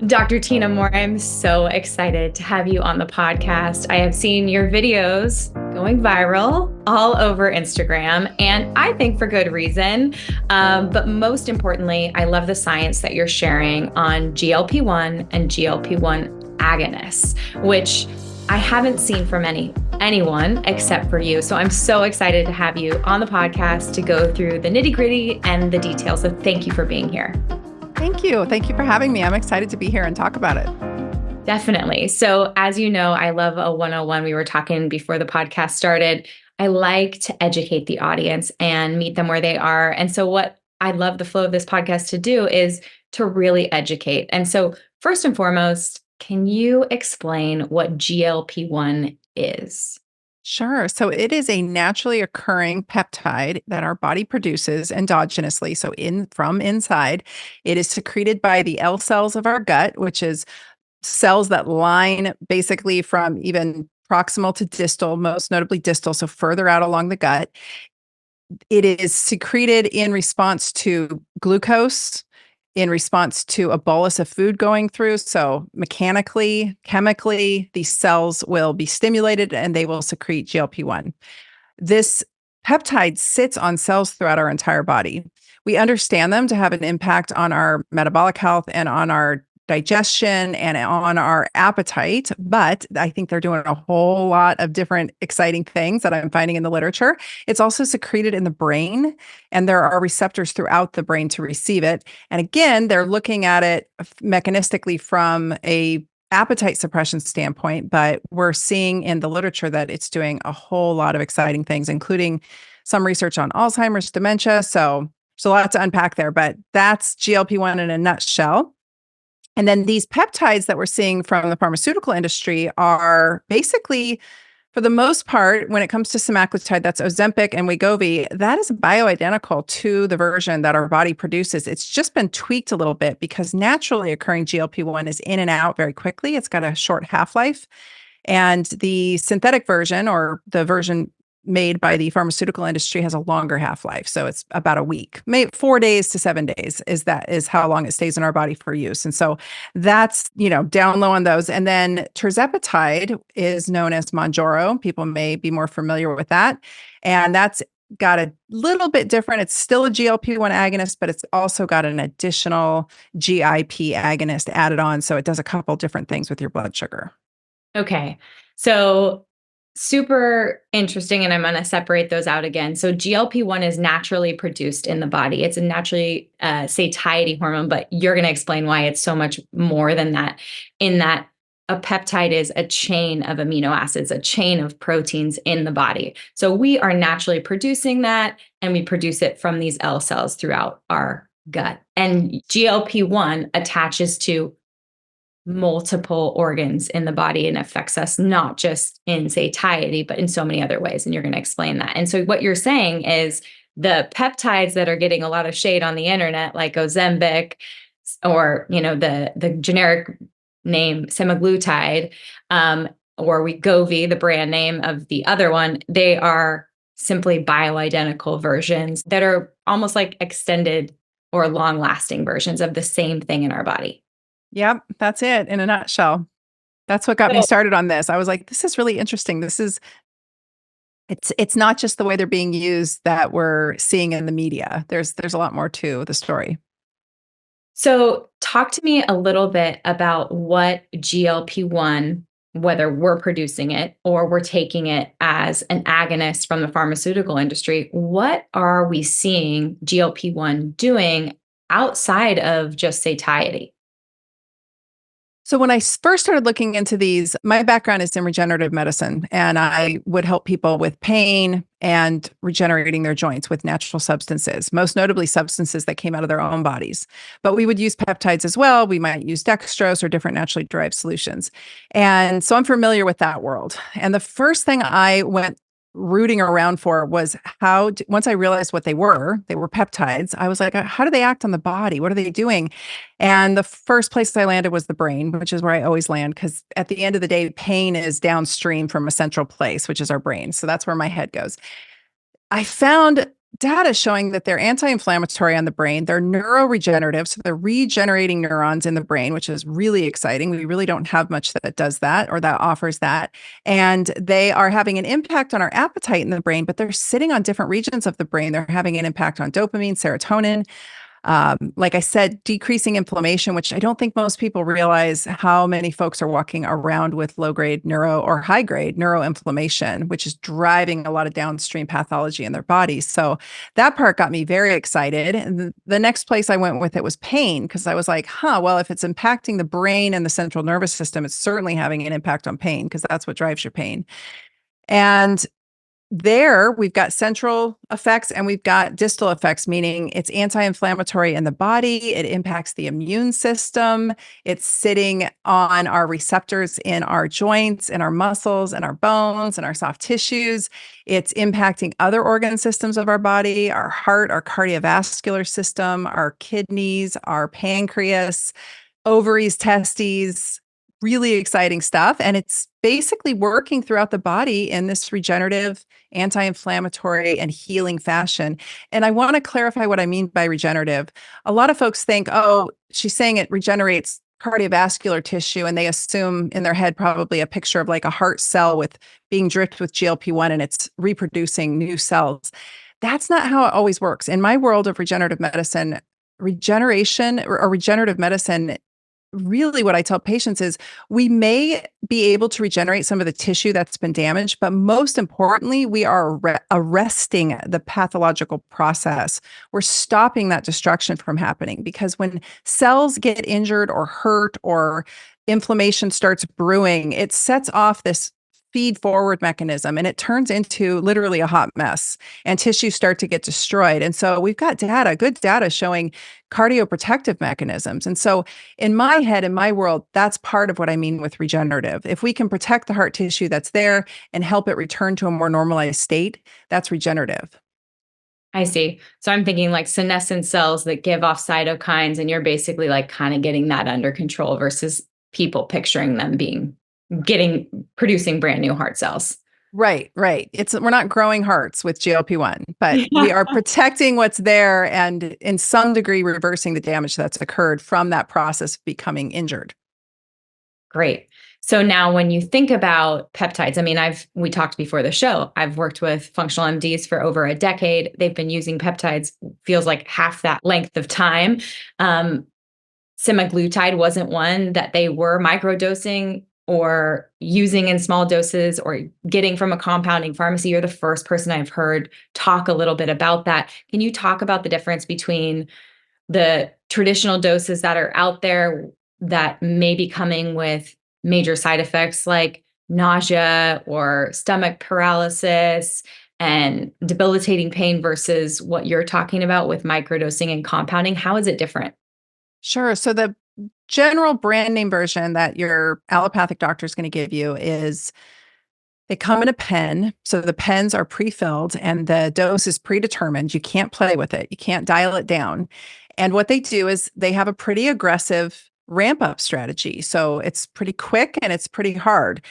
Dr. Tyna Moore, I'm so excited to have you on the podcast. I have seen your videos going viral all over Instagram, and I think for good reason. But most importantly, I love the science that you're sharing on GLP-1 and GLP-1 agonists, which I haven't seen from anyone except for you. So I'm so excited to have you on the podcast to go through the nitty-gritty and the details. So thank you for being here. Thank you. Thank you for having me. I'm excited to be here and talk about it. Definitely. So as you know, I love a 101. We were talking before the podcast started. I like to educate the audience and meet them where they are. And so what I love the flow of this podcast to do is to really educate. And so first and foremost, can you explain what GLP-1 is? Sure. So it is a naturally occurring peptide that our body produces endogenously. So from inside, it is secreted by the L cells of our gut, which is cells that line basically from even proximal to distal, most notably distal, so further out along the gut. It is secreted in response to glucose, in response to a bolus of food going through. So mechanically, chemically, these cells will be stimulated and they will secrete GLP-1. This peptide sits on cells throughout our entire body. We understand them to have an impact on our metabolic health and on our digestion and on our appetite, but I think they're doing a whole lot of different exciting things that I'm finding in the literature. It's also secreted in the brain, and there are receptors throughout the brain to receive it. And again, they're looking at it mechanistically from a appetite suppression standpoint, but we're seeing in the literature that it's doing a whole lot of exciting things, including some research on Alzheimer's, dementia. So there's a lot to unpack there, but that's GLP-1 in a nutshell. And then these peptides that we're seeing from the pharmaceutical industry are basically, for the most part, when it comes to semaglutide, that's Ozempic and Wegovy, that is bioidentical to the version that our body produces. It's just been tweaked a little bit because naturally occurring GLP-1 is in and out very quickly. It's got a short half-life. And the synthetic version, or the version made by the pharmaceutical industry, has a longer half-life. So it's about a week, maybe 4 days to 7 days is how long it stays in our body for use. And so that's, down low on those. And then tirzepatide is known as Manjaro. People may be more familiar with that. And that's got a little bit different. It's still a GLP-1 agonist, but it's also got an additional GIP agonist added on. So it does a couple different things with your blood sugar. Okay. So super interesting. And I'm going to separate those out again. So GLP-1 is naturally produced in the body. It's a naturally satiety hormone, but you're going to explain why it's so much more than that, in that a peptide is a chain of amino acids, a chain of proteins in the body. So we are naturally producing that, and we produce it from these L cells throughout our gut. And GLP-1 attaches to multiple organs in the body and affects us not just in satiety, but in so many other ways. And you're going to explain that. And so what you're saying is the peptides that are getting a lot of shade on the internet, like Ozempic, or, the generic name semaglutide, or Wegovy, the brand name of the other one, they are simply bioidentical versions that are almost like extended or long-lasting versions of the same thing in our body. Yep, that's it in a nutshell. That's what got me started on this. I was like, this is really interesting. It's not just the way they're being used that we're seeing in the media. There's a lot more to the story. So talk to me a little bit about what GLP-1, whether we're producing it or we're taking it as an agonist from the pharmaceutical industry, what are we seeing GLP-1 doing outside of just satiety? So when I first started looking into these, my background is in regenerative medicine, and I would help people with pain and regenerating their joints with natural substances, most notably substances that came out of their own bodies. But we would use peptides as well. We might use dextrose or different naturally derived solutions. And so I'm familiar with that world. And the first thing I went rooting around for was once I realized what they were peptides. I was like, how do they act on the body? What are they doing? And the first place I landed was the brain, which is where I always land, because at the end of the day, pain is downstream from a central place, which is our brain. So that's where my head goes. I found data showing that they're anti-inflammatory on the brain. They're neuroregenerative, so they're regenerating neurons in the brain, which is really exciting. We really don't have much that does that or that offers that. And they are having an impact on our appetite in the brain, but they're sitting on different regions of the brain. They're having an impact on dopamine, serotonin, like I said, decreasing inflammation, which I don't think most people realize how many folks are walking around with low grade neuro or high grade neuroinflammation, which is driving a lot of downstream pathology in their bodies. So that part got me very excited. And the next place I went with it was pain, because I was like, well, if it's impacting the brain and the central nervous system, it's certainly having an impact on pain because that's what drives your pain. And there, we've got central effects and we've got distal effects, meaning it's anti-inflammatory in the body. It impacts the immune system. It's sitting on our receptors in our joints and our muscles and our bones and our soft tissues. It's impacting other organ systems of our body, our heart, our cardiovascular system, our kidneys, our pancreas, ovaries, testes. Really exciting stuff. And it's basically working throughout the body in this regenerative, anti-inflammatory, and healing fashion. And I want to clarify what I mean by regenerative. A lot of folks think, oh, she's saying it regenerates cardiovascular tissue, and they assume in their head probably a picture of like a heart cell with being dripped with GLP-1 and it's reproducing new cells. That's not how it always works. In my world of regenerative medicine, regeneration or regenerative medicine, really what I tell patients is we may be able to regenerate some of the tissue that's been damaged, but most importantly, we are arresting the pathological process. We're stopping that destruction from happening, because when cells get injured or hurt or inflammation starts brewing, it sets off this feed forward mechanism and it turns into literally a hot mess and tissues start to get destroyed. And so we've got data, good data showing cardioprotective mechanisms. And so in my head, in my world, that's part of what I mean with regenerative. If we can protect the heart tissue that's there and help it return to a more normalized state, that's regenerative. I see. So I'm thinking like senescent cells that give off cytokines, and you're basically like kind of getting that under control versus people picturing them producing brand new heart cells. Right, right. We're not growing hearts with GLP-1, but we are protecting what's there and in some degree reversing the damage that's occurred from that process of becoming injured. Great. So now when you think about peptides, I mean, we talked before the show, I've worked with functional MDs for over a decade. They've been using peptides, feels like half that length of time. Semaglutide wasn't one that they were microdosing or using in small doses or getting from a compounding pharmacy. You're the first person I've heard talk a little bit about that. Can you talk about the difference between the traditional doses that are out there that may be coming with major side effects like nausea or stomach paralysis and debilitating pain versus what you're talking about with microdosing and compounding? How is it different? Sure. So the general brand name version that your allopathic doctor is going to give you is they come in a pen. So the pens are pre-filled and the dose is predetermined. You can't play with it. You can't dial it down. And what they do is they have a pretty aggressive ramp up strategy. So it's pretty quick and it's pretty hard.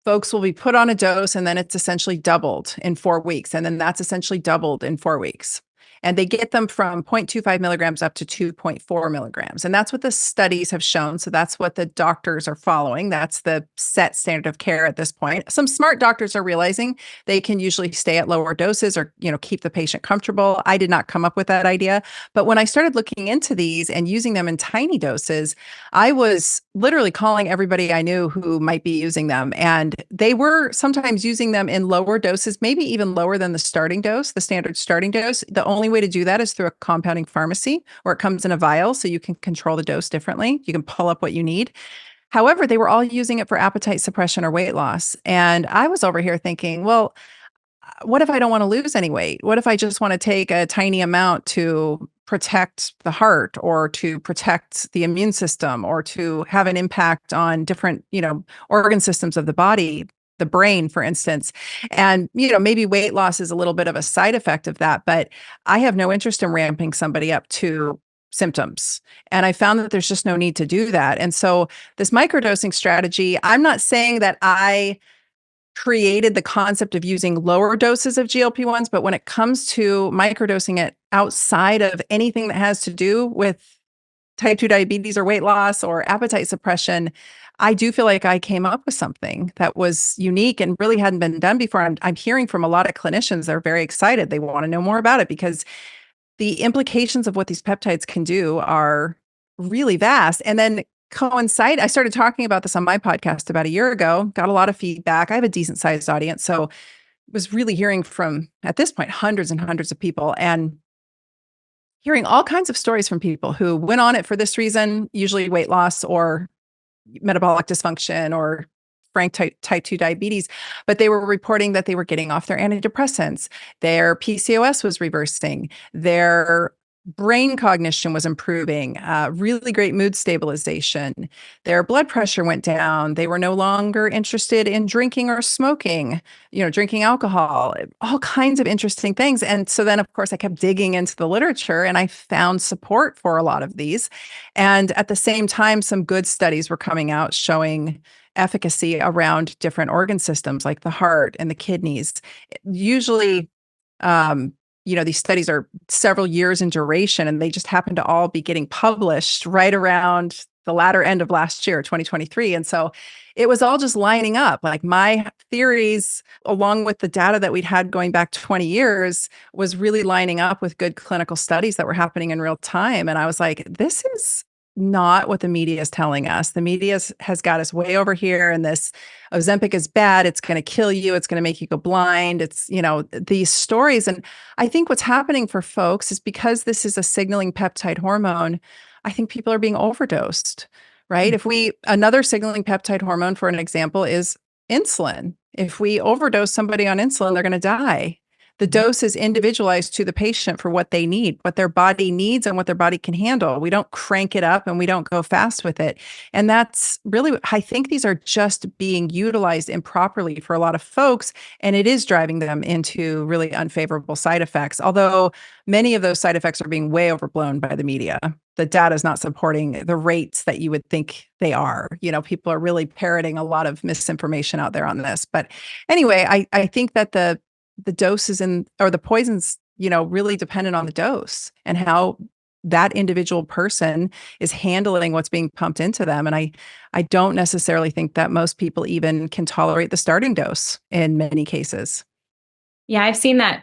Folks will be put on a dose and then it's essentially doubled in 4 weeks. And then that's essentially doubled in 4 weeks. And they get them from 0.25 milligrams up to 2.4 milligrams. And that's what the studies have shown. So that's what the doctors are following. That's the set standard of care at this point. Some smart doctors are realizing they can usually stay at lower doses or, keep the patient comfortable. I did not come up with that idea. But when I started looking into these and using them in tiny doses, I was literally calling everybody I knew who might be using them. And they were sometimes using them in lower doses, maybe even lower than the starting dose, the standard starting dose. The only way to do that is through a compounding pharmacy, or it comes in a vial so you can control the dose differently. You can pull up what you need. However, they were all using it for appetite suppression or weight loss. And I was over here thinking, well, what if I don't want to lose any weight? What if I just want to take a tiny amount to protect the heart or to protect the immune system or to have an impact on different, organ systems of the body, the brain, for instance. And, maybe weight loss is a little bit of a side effect of that, but I have no interest in ramping somebody up to symptoms. And I found that there's just no need to do that. And so this microdosing strategy, I'm not saying that I created the concept of using lower doses of GLP-1s, but when it comes to microdosing it outside of anything that has to do with type 2 diabetes or weight loss or appetite suppression, I do feel like I came up with something that was unique and really hadn't been done before. I'm hearing from a lot of clinicians, they're very excited. They want to know more about it because the implications of what these peptides can do are really vast. And then I started talking about this on my podcast about a year ago, got a lot of feedback. I have a decent sized audience. So was really hearing from, at this point, hundreds and hundreds of people and hearing all kinds of stories from people who went on it for this reason, usually weight loss or metabolic dysfunction or frank type 2 diabetes, but they were reporting that they were getting off their antidepressants. Their PCOS was reversing. Their brain cognition was improving, really great mood stabilization. Their blood pressure went down. They were no longer interested in drinking or smoking, drinking alcohol, all kinds of interesting things. And so then, of course, I kept digging into the literature and I found support for a lot of these. And at the same time, some good studies were coming out showing efficacy around different organ systems like the heart and the kidneys. Usually, these studies are several years in duration, and they just happen to all be getting published right around the latter end of last year, 2023. And so it was all just lining up. Like my theories, along with the data that we'd had going back 20 years, was really lining up with good clinical studies that were happening in real time. And I was like, this is not what the media is telling us. The media has got us way over here, and this Ozempic is bad. It's going to kill you. It's going to make you go blind. It's, these stories. And I think what's happening for folks is because this is a signaling peptide hormone, I think people are being overdosed, right? Another signaling peptide hormone, for an example, is insulin. If we overdose somebody on insulin, they're going to die. The dose is individualized to the patient for what they need, what their body needs and what their body can handle. We don't crank it up and we don't go fast with it. And that's really, I think these are just being utilized improperly for a lot of folks. And it is driving them into really unfavorable side effects. Although many of those side effects are being way overblown by the media. The data is not supporting the rates that you would think they are. People are really parroting a lot of misinformation out there on this. But anyway, I think that the doses or the poisons, really dependent on the dose and how that individual person is handling what's being pumped into them. And I don't necessarily think that most people even can tolerate the starting dose in many cases. Yeah, I've seen that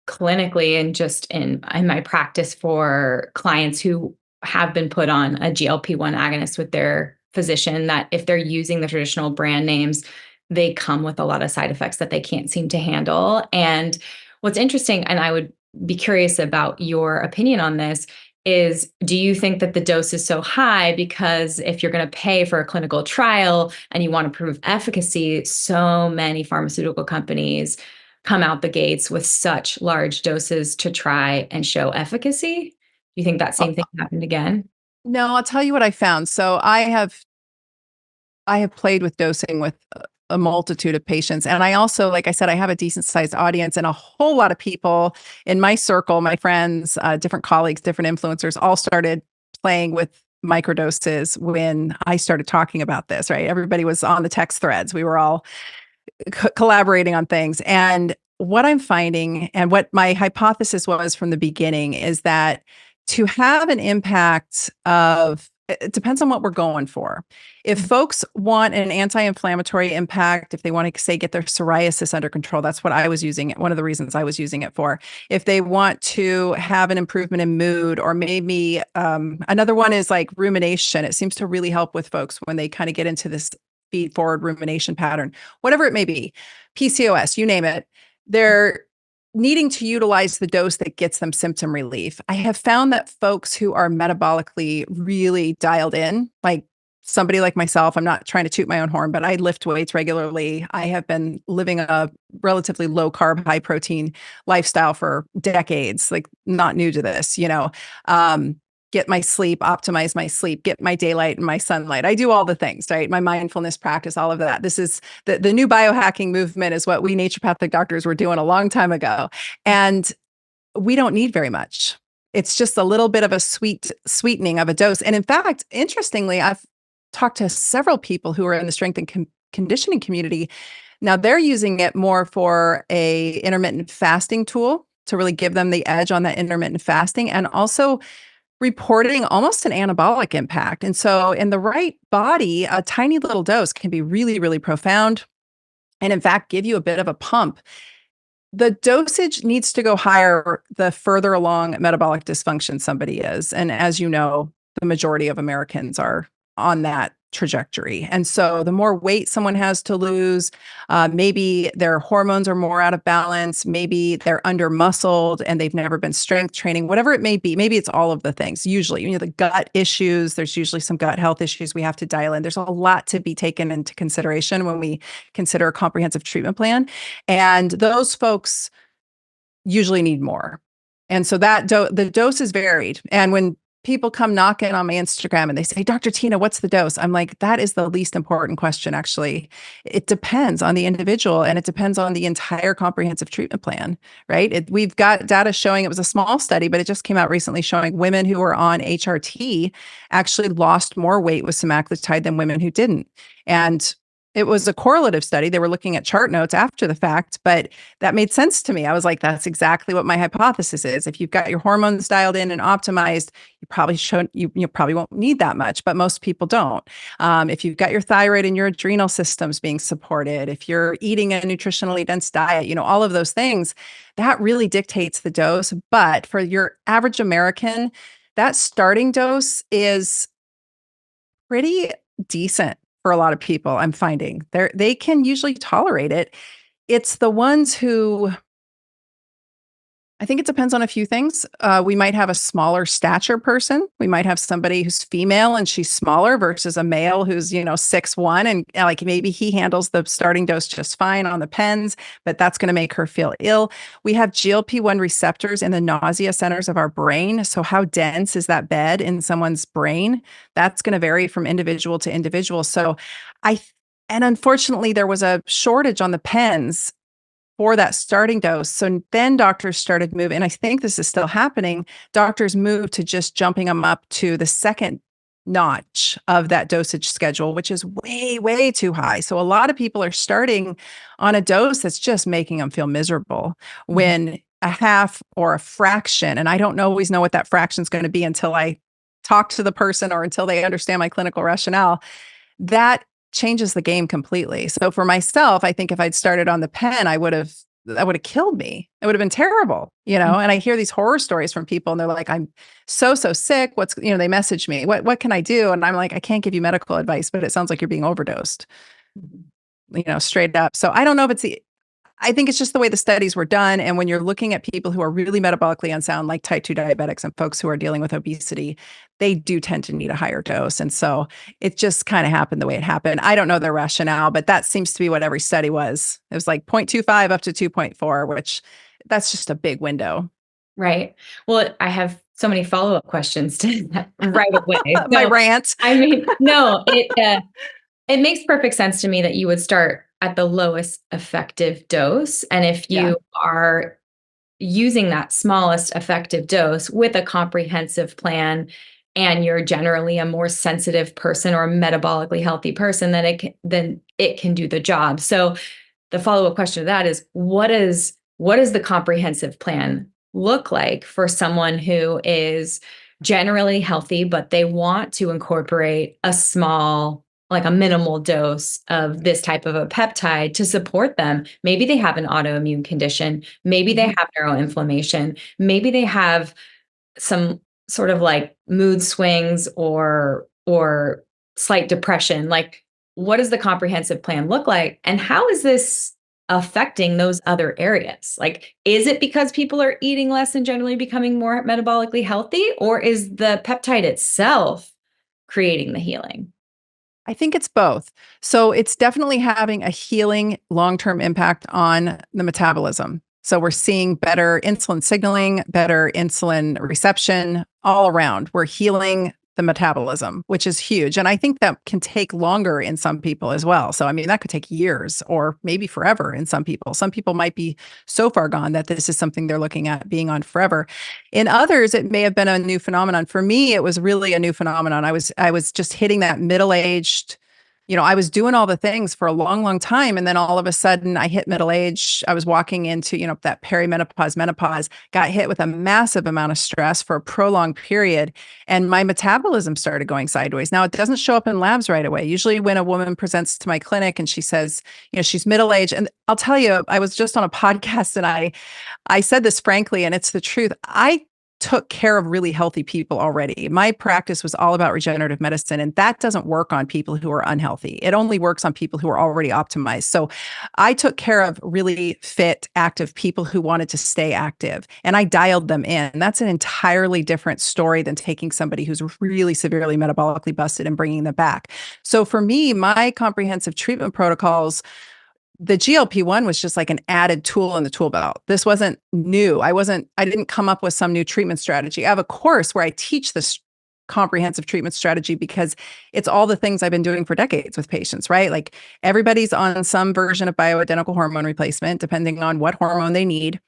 clinically and just in my practice for clients who have been put on a GLP-1 agonist with their physician, that if they're using the traditional brand names, they come with a lot of side effects that they can't seem to handle. And what's interesting, and I would be curious about your opinion on this, is do you think that the dose is so high because if you're going to pay for a clinical trial and you want to prove efficacy, so many pharmaceutical companies come out the gates with such large doses to try and show efficacy? Do you think that same thing happened again? No, I'll tell you what I found. So I have played with dosing with a multitude of patients. And I also, like I said, I have a decent sized audience, and a whole lot of people in my circle, my friends, different colleagues, different influencers, all started playing with microdoses when I started talking about this, right? Everybody was on the text threads. We were all collaborating on things. And what I'm finding, and what my hypothesis was from the beginning, is that to have an impact it depends on what we're going for. If folks want an anti-inflammatory impact, if they want to, say, get their psoriasis under control, that's what I was using it. One of the reasons I was using it for. If they want to have an improvement in mood, or maybe another one is like rumination. It seems to really help with folks when they kind of get into this feed forward rumination pattern, whatever it may be, PCOS, you name it. They're needing to utilize the dose that gets them symptom relief. I have found that folks who are metabolically really dialed in, like somebody like myself, I'm not trying to toot my own horn, but I lift weights regularly. I have been living a relatively low carb, high protein lifestyle for decades, like not new to this, get my sleep, optimize my sleep, get my daylight and my sunlight. I do all the things, right? My mindfulness practice, all of that. This is the new biohacking movement, is what we naturopathic doctors were doing a long time ago. And we don't need very much. It's just a little bit of a sweetening of a dose. And in fact, interestingly, I've talked to several people who are in the strength and conditioning community. Now they're using it more for a intermittent fasting tool to really give them the edge on that intermittent fasting, and also reporting almost an anabolic impact. And so in the right body, a tiny little dose can be really, really profound and in fact give you a bit of a pump. The dosage needs to go higher the further along metabolic dysfunction somebody is. And as you know, the majority of Americans are on that trajectory. And so the more weight someone has to lose, maybe their hormones are more out of balance, maybe they're under muscled and they've never been strength training, whatever it may be. Maybe it's all of the things. Usually, the gut issues, there's usually some gut health issues we have to dial in. There's a lot to be taken into consideration when we consider a comprehensive treatment plan. And those folks usually need more. And so the dose is varied. And when people come knocking on my Instagram and they say, Dr. Tyna, what's the dose? I'm like, that is the least important question, actually. It depends on the individual and it depends on the entire comprehensive treatment plan, right? We've got data showing, it was a small study, but it just came out recently showing women who were on HRT actually lost more weight with semaglutide than women who didn't. And it was a correlative study. They were looking at chart notes after the fact, but that made sense to me. I was like, that's exactly what my hypothesis is. If you've got your hormones dialed in and optimized, you probably won't need that much, but most people don't. If you've got your thyroid and your adrenal systems being supported, if you're eating a nutritionally dense diet, all of those things, that really dictates the dose. But for your average American, that starting dose is pretty decent for a lot of people. I'm finding they can usually tolerate it. It's the ones who, I think it depends on a few things. We might have a smaller stature person. We might have somebody who's female and she's smaller versus a male who's, 6'1", and like maybe he handles the starting dose just fine on the pens, but that's going to make her feel ill. We have GLP-1 receptors in the nausea centers of our brain. So how dense is that bed in someone's brain? That's going to vary from individual to individual. So and unfortunately, there was a shortage on the pens for that starting dose. So then doctors started moving, and I think this is still happening. Doctors moved to just jumping them up to the second notch of that dosage schedule, which is way, way too high. So a lot of people are starting on a dose that's just making them feel miserable when a half or a fraction, and I don't always know what that fraction is going to be until I talk to the person or until they understand my clinical rationale, that changes the game completely. So for myself, I think if I'd started on the pen, that would have killed me. It would have been terrible, and I hear these horror stories from people and they're like, I'm so sick. They message me, what can I do? And I'm like, I can't give you medical advice, but it sounds like you're being overdosed, straight up. So I don't know if I think it's just the way the studies were done. And when you're looking at people who are really metabolically unsound, like type 2 diabetics and folks who are dealing with obesity, they do tend to need a higher dose. And so it just kind of happened the way it happened. I don't know the rationale, but that seems to be what every study was. It was like 0.25 up to 2.4, which that's just a big window. Right. Well, I have so many follow-up questions to that right away. My rant. I mean, no, it makes perfect sense to me that you would start at the lowest effective dose. And if you are using that smallest effective dose with a comprehensive plan, and you're generally a more sensitive person or a metabolically healthy person, then it can do the job. So the follow-up question to that is, what does the comprehensive plan look like for someone who is generally healthy, but they want to incorporate a small, like a minimal dose of this type of a peptide to support them? Maybe they have an autoimmune condition. Maybe they have neuroinflammation. Maybe they have some sort of like mood swings or slight depression. Like, what does the comprehensive plan look like? And how is this affecting those other areas? Like, is it because people are eating less and generally becoming more metabolically healthy, or is the peptide itself creating the healing? I think it's both. So it's definitely having a healing long-term impact on the metabolism. So we're seeing better insulin signaling, better insulin reception all around. We're healing the metabolism, which is huge. And I think that can take longer in some people as well. So, I mean, that could take years or maybe forever in some people. Some people might be so far gone that this is something they're looking at being on forever. In others, it may have been a new phenomenon. For me, it was really a new phenomenon. I was just hitting that middle-aged I was doing all the things for a long, long time. And then all of a sudden I hit middle age. I was walking into, that perimenopause, menopause, got hit with a massive amount of stress for a prolonged period. And my metabolism started going sideways. Now, it doesn't show up in labs right away. Usually when a woman presents to my clinic and she says, she's middle age. And I'll tell you, I was just on a podcast and I said this frankly, and it's the truth. I took care of really healthy people already. My practice was all about regenerative medicine, and that doesn't work on people who are unhealthy. It only works on people who are already optimized. So I took care of really fit, active people who wanted to stay active, and I dialed them in. That's an entirely different story than taking somebody who's really severely metabolically busted and bringing them back. So for me, my comprehensive treatment protocols, the GLP-1 was just like an added tool in the tool belt. This wasn't new. I didn't come up with some new treatment strategy. I have a course where I teach this comprehensive treatment strategy because it's all the things I've been doing for decades with patients, right? Like everybody's on some version of bioidentical hormone replacement, depending on what hormone they need.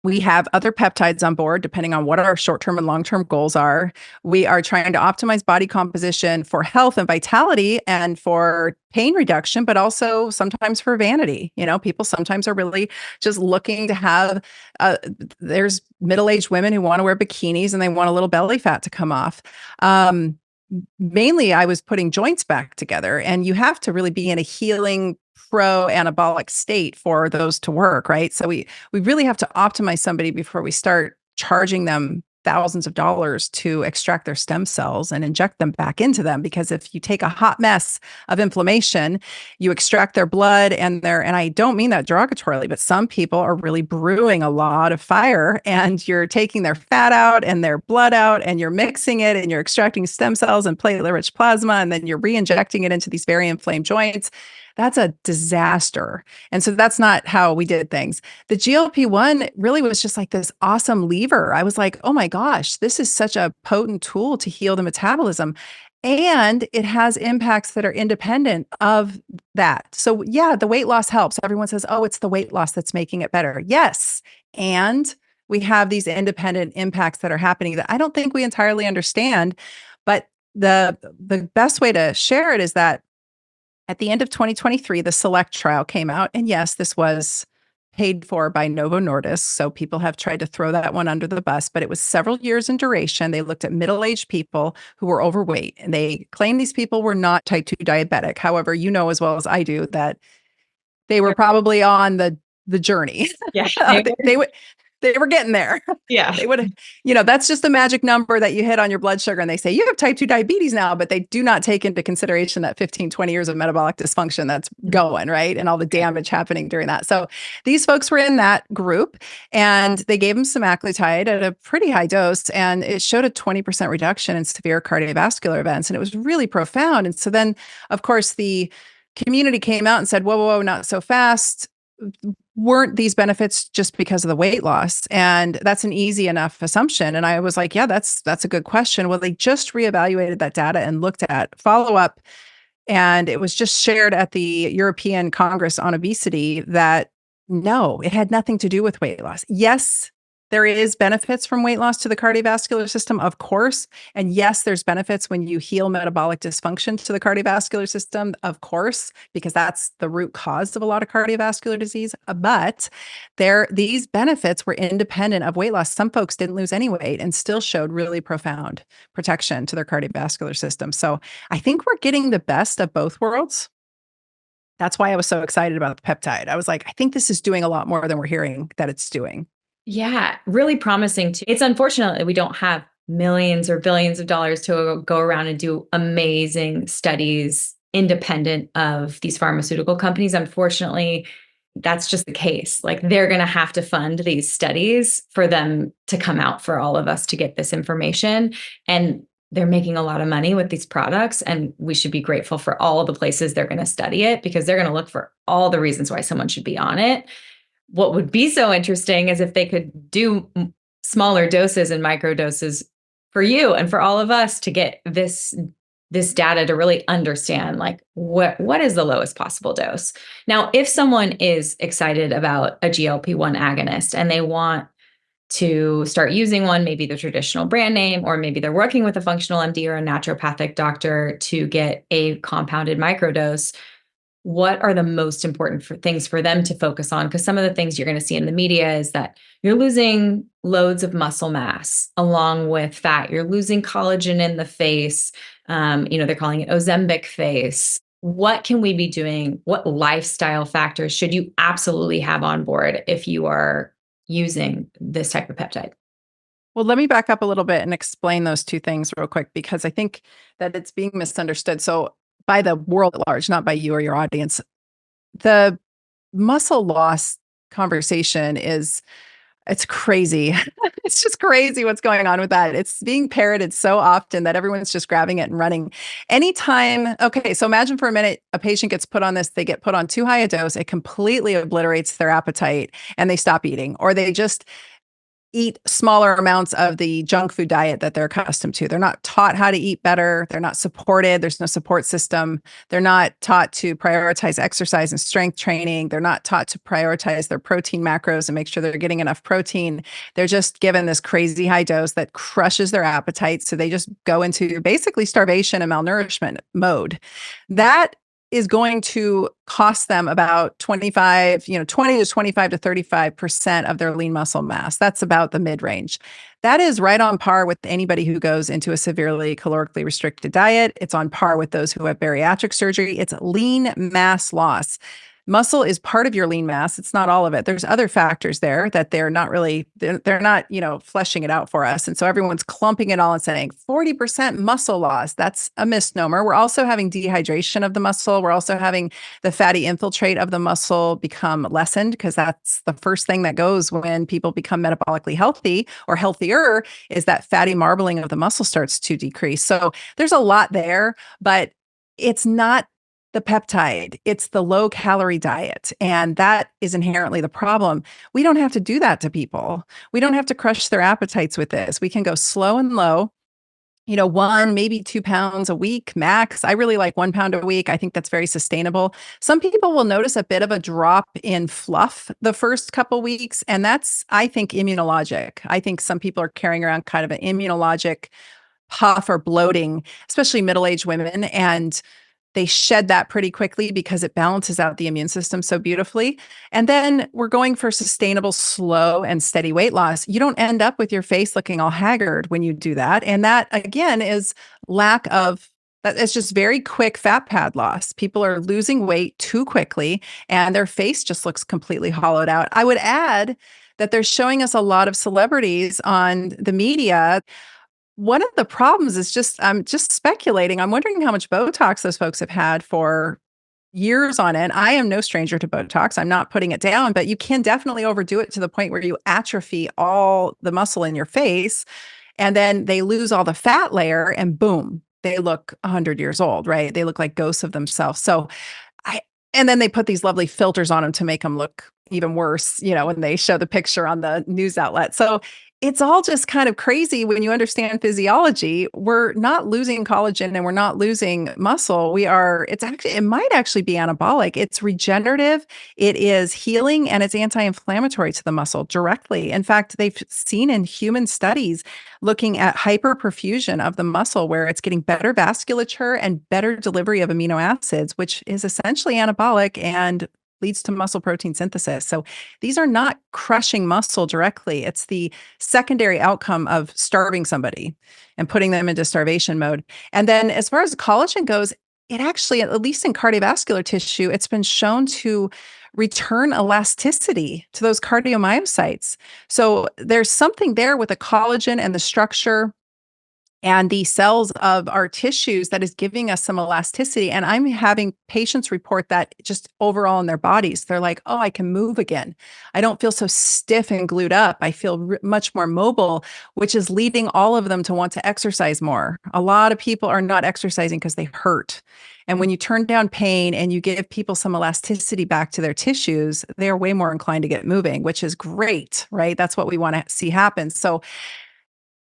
We have other peptides on board, depending on what our short-term and long-term goals are. We are trying to optimize body composition for health and vitality and for pain reduction, but also sometimes for vanity. People sometimes are really just looking to have, there's middle-aged women who want to wear bikinis and they want a little belly fat to come off. Mainly, I was putting joints back together, and you have to really be in a healing pro-anabolic state for those to work, right? So we really have to optimize somebody before we start charging them thousands of dollars to extract their stem cells and inject them back into them. Because if you take a hot mess of inflammation, you extract their blood and I don't mean that derogatorily, but some people are really brewing a lot of fire, and you're taking their fat out and their blood out, and you're mixing it and you're extracting stem cells and platelet-rich plasma, and then you're re-injecting it into these very inflamed joints. That's a disaster. And so that's not how we did things. The GLP-1 really was just like this awesome lever. I was like, oh my gosh, this is such a potent tool to heal the metabolism. And it has impacts that are independent of that. So yeah, the weight loss helps. Everyone says, oh, it's the weight loss that's making it better. Yes. And we have these independent impacts that are happening that I don't think we entirely understand. But the best way to share it is that at the end of 2023, the SELECT trial came out. And yes, this was paid for by Novo Nordisk. So people have tried to throw that one under the bus, but it was several years in duration. They looked at middle-aged people who were overweight, and they claimed these people were not type 2 diabetic. However, you know as well as I do that they were probably on the journey. Yeah. They were getting there. Yeah. They would, that's just the magic number that you hit on your blood sugar. And they say, you have type 2 diabetes now, but they do not take into consideration that 15, 20 years of metabolic dysfunction that's going, right? And all the damage happening during that. So these folks were in that group, and they gave them semaglutide at a pretty high dose, and it showed a 20% reduction in severe cardiovascular events. And it was really profound. And so then, of course, the community came out and said, whoa, whoa, whoa, not so fast. Weren't these benefits just because of the weight loss? And that's an easy enough assumption. And I was like, yeah, that's a good question. Well, they just reevaluated that data and looked at follow-up. And it was just shared at the European Congress on Obesity that no, it had nothing to do with weight loss. Yes, there is benefits from weight loss to the cardiovascular system, of course. And yes, there's benefits when you heal metabolic dysfunction to the cardiovascular system, of course, because that's the root cause of a lot of cardiovascular disease. But these benefits were independent of weight loss. Some folks didn't lose any weight and still showed really profound protection to their cardiovascular system. So I think we're getting the best of both worlds. That's why I was so excited about the peptide. I was like, I think this is doing a lot more than we're hearing that it's doing. Yeah, really promising too. It's unfortunate that we don't have millions or billions of dollars to go around and do amazing studies independent of these pharmaceutical companies. Unfortunately, that's just the case. Like they're going to have to fund these studies for them to come out for all of us to get this information. And they're making a lot of money with these products. And we should be grateful for all of the places they're going to study it, because they're going to look for all the reasons why someone should be on it. What would be so interesting is if they could do smaller doses and microdoses for you and for all of us to get this data to really understand like what is the lowest possible dose. Now, if someone is excited about a GLP-1 agonist and they want to start using one, maybe the traditional brand name, or maybe they're working with a functional MD or a naturopathic doctor to get a compounded microdose, what are the most important things for them to focus on? Because some of the things you're going to see in the media is that you're losing loads of muscle mass along with fat. You're losing collagen in the face. They're calling it Ozempic face. What can we be doing? What lifestyle factors should you absolutely have on board if you are using this type of peptide? Well, let me back up a little bit and explain those two things real quick because I think that it's being misunderstood. So, by the world at large, not by you or your audience, the muscle loss conversation is it's crazy. It's just crazy what's going on with that. It's being parroted so often that everyone's just grabbing it and running. Anytime, okay, so imagine for a minute a patient gets put on this, they get put on too high a dose, it completely obliterates their appetite and they stop eating, or they just eat smaller amounts of the junk food diet that they're accustomed to. They're not taught how to eat better. They're not supported. There's no support system. They're not taught to prioritize exercise and strength training. They're not taught to prioritize their protein macros and make sure they're getting enough protein. They're just given this crazy high dose that crushes their appetite. So they just go into basically starvation and malnourishment mode. That is going to cost them about 20 to 25 to 35% of their lean muscle mass. That's about the mid-range. That is right on par with anybody who goes into a severely calorically restricted diet. It's on par with those who have bariatric surgery. It's lean mass loss. Muscle is part of your lean mass. It's not all of it. There's other factors there that they're not, fleshing it out for us. And so everyone's clumping it all and saying 40% muscle loss. That's a misnomer. We're also having dehydration of the muscle. We're also having the fatty infiltrate of the muscle become lessened because that's the first thing that goes when people become metabolically healthy or healthier is that fatty marbling of the muscle starts to decrease. So there's a lot there, but it's not the peptide. It's the low calorie diet. And that is inherently the problem. We don't have to do that to people. We don't have to crush their appetites with this. We can go slow and low, 1, maybe 2 pounds a week max. I really like 1 pound a week. I think that's very sustainable. Some people will notice a bit of a drop in fluff the first couple weeks. And that's, I think, immunologic. I think some people are carrying around kind of an immunologic puff or bloating, especially middle-aged women. And they shed that pretty quickly because it balances out the immune system so beautifully. And then we're going for sustainable, slow, and steady weight loss. You don't end up with your face looking all haggard when you do that. And that, again, is it's just very quick fat pad loss. People are losing weight too quickly and their face just looks completely hollowed out. I would add that they're showing us a lot of celebrities on the media. One of the problems is I'm just speculating. I'm wondering how much Botox those folks have had for years on end. I am no stranger to Botox. I'm not putting it down, but you can definitely overdo it to the point where you atrophy all the muscle in your face. And then they lose all the fat layer and boom, they look 100 years old, right? They look like ghosts of themselves. And then they put these lovely filters on them to make them look even worse, when they show the picture on the news outlet. So it's all just kind of crazy when you understand physiology. We're not losing collagen and we're not losing muscle. It might actually be anabolic. It's regenerative, it is healing, and it's anti-inflammatory to the muscle directly. In fact, they've seen in human studies looking at hyperperfusion of the muscle where it's getting better vasculature and better delivery of amino acids, which is essentially anabolic and leads to muscle protein synthesis. So these are not crushing muscle directly. It's the secondary outcome of starving somebody and putting them into starvation mode. And then as far as collagen goes, it actually, at least in cardiovascular tissue, it's been shown to return elasticity to those cardiomyocytes. So there's something there with the collagen and the structure and the cells of our tissues that is giving us some elasticity. And I'm having patients report that just overall in their bodies. They're like, oh, I can move again. I don't feel so stiff and glued up. I feel much more mobile, which is leading all of them to want to exercise more. A lot of people are not exercising because they hurt. And when you turn down pain and you give people some elasticity back to their tissues, they are way more inclined to get moving, which is great, right? That's what we want to see happen. So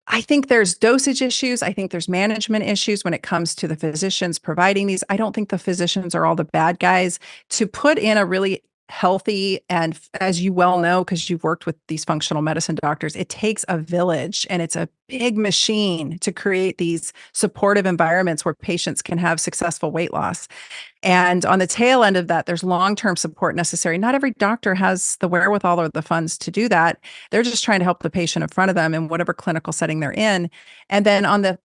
I think there's dosage issues. I think there's management issues when it comes to the physicians providing these. I don't think the physicians are all the bad guys. To put in a really healthy. And as you well know, because you've worked with these functional medicine doctors, it takes a village and it's a big machine to create these supportive environments where patients can have successful weight loss. And on the tail end of that, there's long-term support necessary. Not every doctor has the wherewithal or the funds to do that. They're just trying to help the patient in front of them in whatever clinical setting they're in. And then on the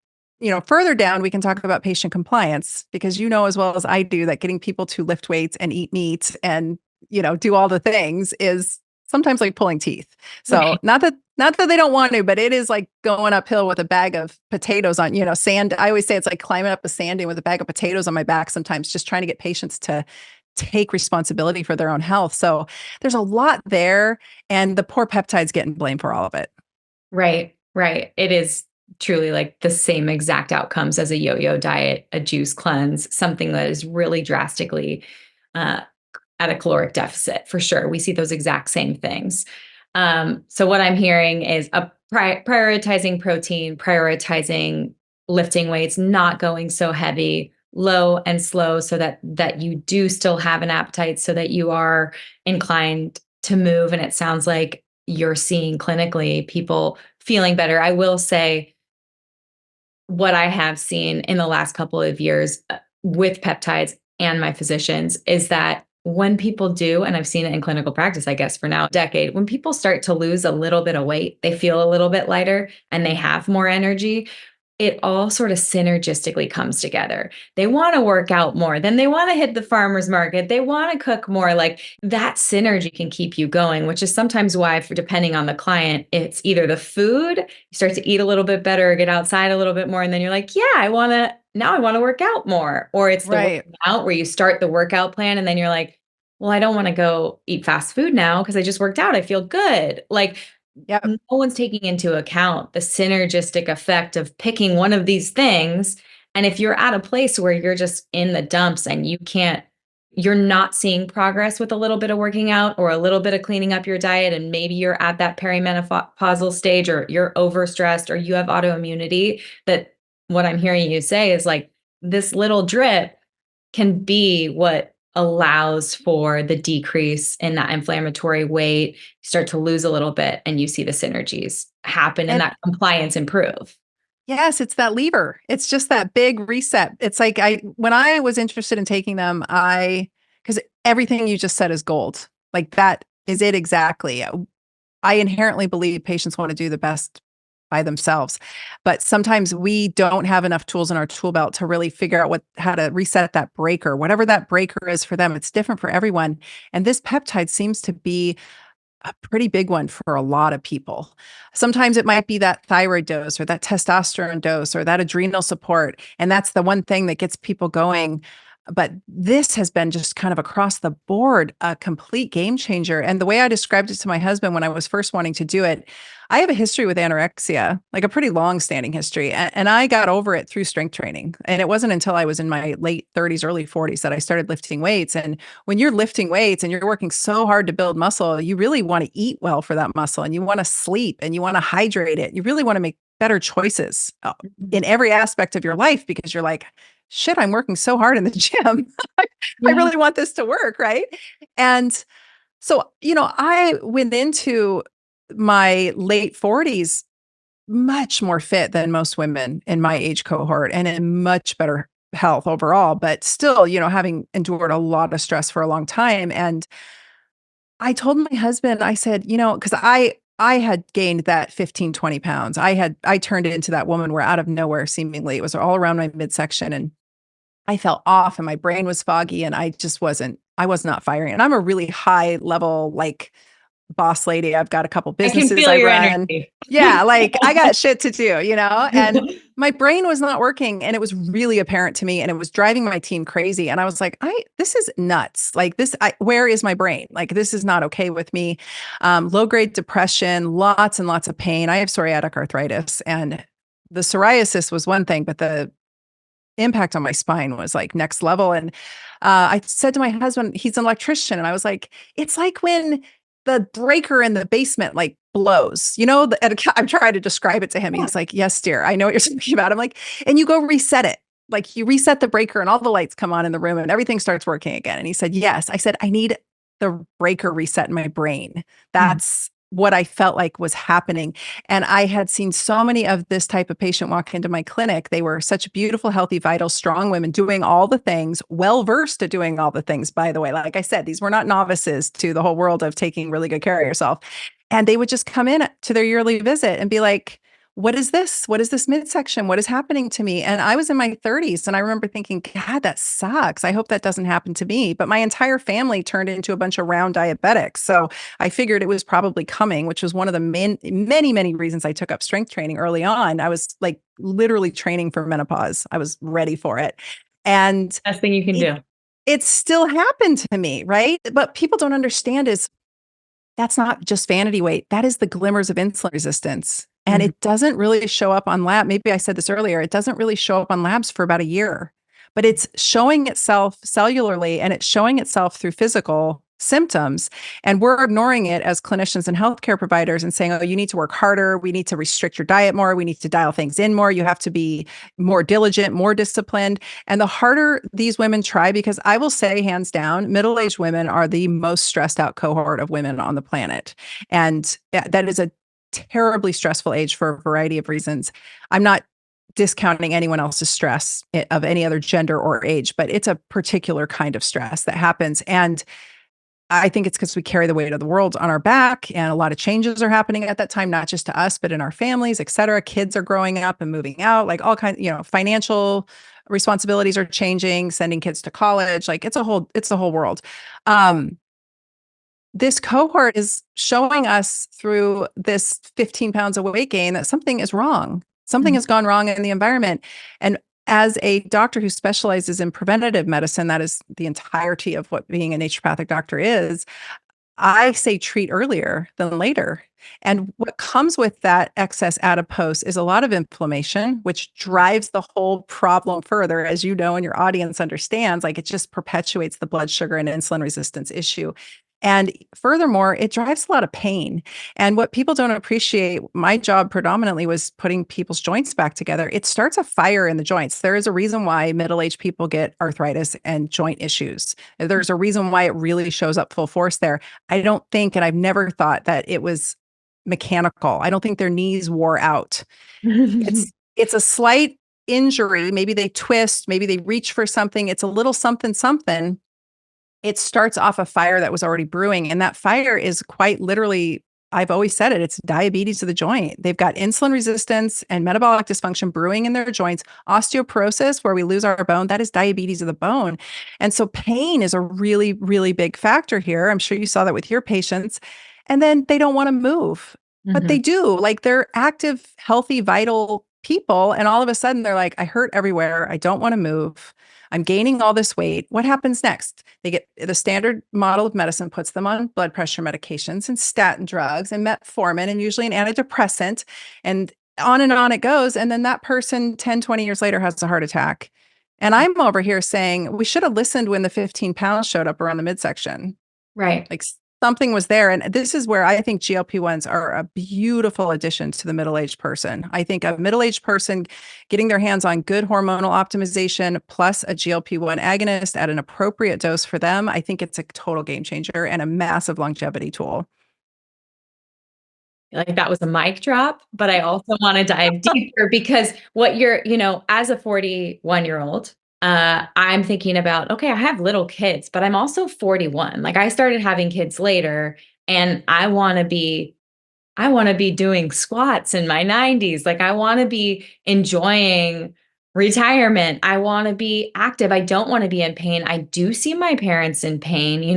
further down, we can talk about patient compliance, because you know as well as I do that getting people to lift weights and eat meat and, do all the things is sometimes like pulling teeth. So Right. not that they don't want to, but it is like going uphill with a bag of potatoes on, sand. I always say it's like climbing up a sand dune with a bag of potatoes on my back sometimes, just trying to get patients to take responsibility for their own health. So there's a lot there, and the poor peptides getting blamed for all of it. Right. Right. It is truly like the same exact outcomes as a yo-yo diet, a juice cleanse, something that is really drastically uh, at a caloric deficit for sure. We see those exact same things. So what I'm hearing is prioritizing protein, prioritizing lifting weights, not going so heavy, low and slow, so that you do still have an appetite, so that you are inclined to move. And it sounds like you're seeing clinically people feeling better. I will say what I have seen in the last couple of years with peptides and my physicians is that when people do, and I've seen it in clinical practice, I guess for now a decade, when people start to lose a little bit of weight, they feel a little bit lighter and they have more energy, it all sort of synergistically comes together. They want to work out more, then they want to hit the farmer's market, they want to cook more. Like that synergy can keep you going, which is sometimes why, for depending on the client, it's either the food, you start to eat a little bit better, get outside a little bit more, and then you're like, yeah, I want to work out more. Or it's the Right. working out where you start the workout plan and then you're like, well, I don't want to go eat fast food now because I just worked out. I feel good. Like Yep. no one's taking into account the synergistic effect of picking one of these things. And if you're at a place where you're just in the dumps and you're not seeing progress with a little bit of working out or a little bit of cleaning up your diet, and maybe you're at that perimenopausal stage, or you're overstressed, or you have autoimmunity, that what I'm hearing you say is like this little drip can be what allows for the decrease in that inflammatory weight. You start to lose a little bit and you see the synergies happen and And that compliance improve. yes, it's that lever. It's just that big reset. It's like when I was interested in taking them, because everything you just said is gold. Like that is it exactly. I inherently believe patients want to do the best by themselves, but sometimes we don't have enough tools in our tool belt to really figure out how to reset that breaker, whatever that breaker is for them. It's different for everyone. And this peptide seems to be a pretty big one for a lot of people. Sometimes it might be that thyroid dose or that testosterone dose or that adrenal support. And that's the one thing that gets people going. But this has been just kind of across the board, a complete game changer. And the way I described it to my husband when I was first wanting to do it, I have a history with anorexia, like a pretty long standing history. And I got over it through strength training. And it wasn't until I was in my late 30s, early 40s that I started lifting weights. And when you're lifting weights and you're working so hard to build muscle, you really want to eat well for that muscle, and you want to sleep and you want to hydrate it. You really want to make better choices in every aspect of your life, because you're like, shit, I'm working so hard in the gym. I Yeah. really want this to work. Right. And so, I went into my late 40s much more fit than most women in my age cohort and in much better health overall, but still, having endured a lot of stress for a long time. And I told my husband, I said, because I had gained that 15, 20 pounds. I turned into that woman where out of nowhere, seemingly, it was all around my midsection, and I felt off and my brain was foggy and I was not firing. And I'm a really high level, like, boss lady. I've got a couple I can businesses feel I your run. energy. Yeah, like I got shit to do, and my brain was not working, and it was really apparent to me, and it was driving my team crazy. And I was like, this is nuts. Like where is my brain? Like, this is not okay with me. Low grade depression, lots and lots of pain. I have psoriatic arthritis, and the psoriasis was one thing, but the impact on my spine was like next level. And I said to my husband, he's an electrician, and I was like, it's like when the breaker in the basement like blows, and I'm trying to describe it to him. He's like, yes, dear, I know what you're talking about. I'm like, and you go reset it. Like you reset the breaker and all the lights come on in the room and everything starts working again. And he said, yes. I said, I need the breaker reset in my brain. That's what I felt like was happening. And I had seen so many of this type of patient walk into my clinic. They were such beautiful, healthy, vital, strong women doing all the things, well versed at doing all the things, by the way. Like I said, these were not novices to the whole world of taking really good care of yourself. And they would just come in to their yearly visit and be like, what is this? What is this midsection? What is happening to me? And I was in my 30s and I remember thinking, God, that sucks. I hope that doesn't happen to me. But my entire family turned into a bunch of round diabetics. So I figured it was probably coming, which was one of the many reasons I took up strength training early on. I was like literally training for menopause. I was ready for it. And Best thing you can do. it still happened to me, right? But people don't understand is that's not just vanity weight. That is the glimmers of insulin resistance. And it doesn't really show up on lab. Maybe I said this earlier. It doesn't really show up on labs for about a year, but it's showing itself cellularly and it's showing itself through physical symptoms. And we're ignoring it as clinicians and healthcare providers and saying, oh, you need to work harder. We need to restrict your diet more. We need to dial things in more. You have to be more diligent, more disciplined. And the harder these women try, because I will say, hands down, middle-aged women are the most stressed out cohort of women on the planet. And that is a terribly stressful age for a variety of reasons. I'm not discounting anyone else's stress of any other gender or age, but it's a particular kind of stress that happens. And I think it's because we carry the weight of the world on our back and a lot of changes are happening at that time, not just to us, but in our families, et cetera. Kids are growing up and moving out, like all kinds, financial responsibilities are changing, sending kids to college. Like it's the whole world. This cohort is showing us through this 15 pounds of weight gain that something is wrong. Something has gone wrong in the environment. And as a doctor who specializes in preventative medicine, that is the entirety of what being a naturopathic doctor is, I say treat earlier than later. And what comes with that excess adipose is a lot of inflammation, which drives the whole problem further, as you know, and your audience understands, like it just perpetuates the blood sugar and insulin resistance issue. And furthermore, it drives a lot of pain. And what people don't appreciate, my job predominantly was putting people's joints back together. It starts a fire in the joints. There is a reason why middle-aged people get arthritis and joint issues. There's a reason why it really shows up full force there. I don't think, and I've never thought that it was mechanical. I don't think their knees wore out. It's a slight injury. Maybe they twist, maybe they reach for something. It's a little something. It starts off a fire that was already brewing. And that fire is quite literally, I've always said it, it's diabetes of the joint. They've got insulin resistance and metabolic dysfunction brewing in their joints. Osteoporosis, where we lose our bone, that is diabetes of the bone. And so pain is a really, really big factor here. I'm sure you saw that with your patients. And then they don't want to move, but they do. Like they're active, healthy, vital people. And all of a sudden they're like, I hurt everywhere. I don't want to move. I'm gaining all this weight. What happens next? They get the standard model of medicine puts them on blood pressure medications and statin drugs and metformin and usually an antidepressant and on it goes. And then that person 10, 20 years later has a heart attack. And I'm over here saying we should have listened when the 15 pounds showed up around the midsection. Right. Like something was there. And this is where I think GLP-1s are a beautiful addition to the middle-aged person. I think a middle-aged person getting their hands on good hormonal optimization plus a GLP-1 agonist at an appropriate dose for them, I think it's a total game changer and a massive longevity tool. Like that was a mic drop, but I also want to dive deeper because what you're, as a 41-year-old, I'm thinking about, okay, I have little kids, but I'm also 41. Like I started having kids later and I want to be doing squats in my 90s. Like I want to be enjoying retirement. I want to be active. I don't want to be in pain. I do see my parents in pain.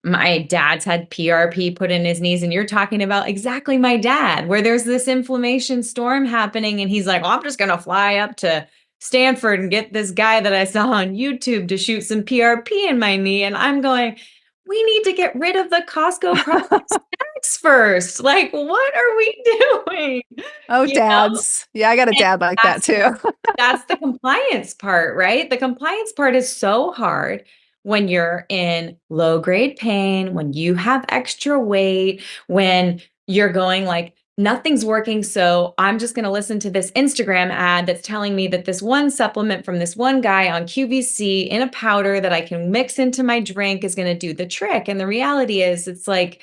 My dad's had PRP put in his knees, and you're talking about exactly my dad, where there's this inflammation storm happening. And he's like, well, I'm just going to fly up to Stanford and get this guy that I saw on YouTube to shoot some PRP in my knee. And I'm going, we need to get rid of the Costco products first. Like, what are we doing? Oh, dads. Yeah, I got a dad like that too. That's the compliance part, right? The compliance part is so hard when you're in low grade pain, when you have extra weight, when you're going like nothing's working. So I'm just going to listen to this Instagram ad that's telling me that this one supplement from this one guy on QVC in a powder that I can mix into my drink is going to do the trick. And the reality is, it's like,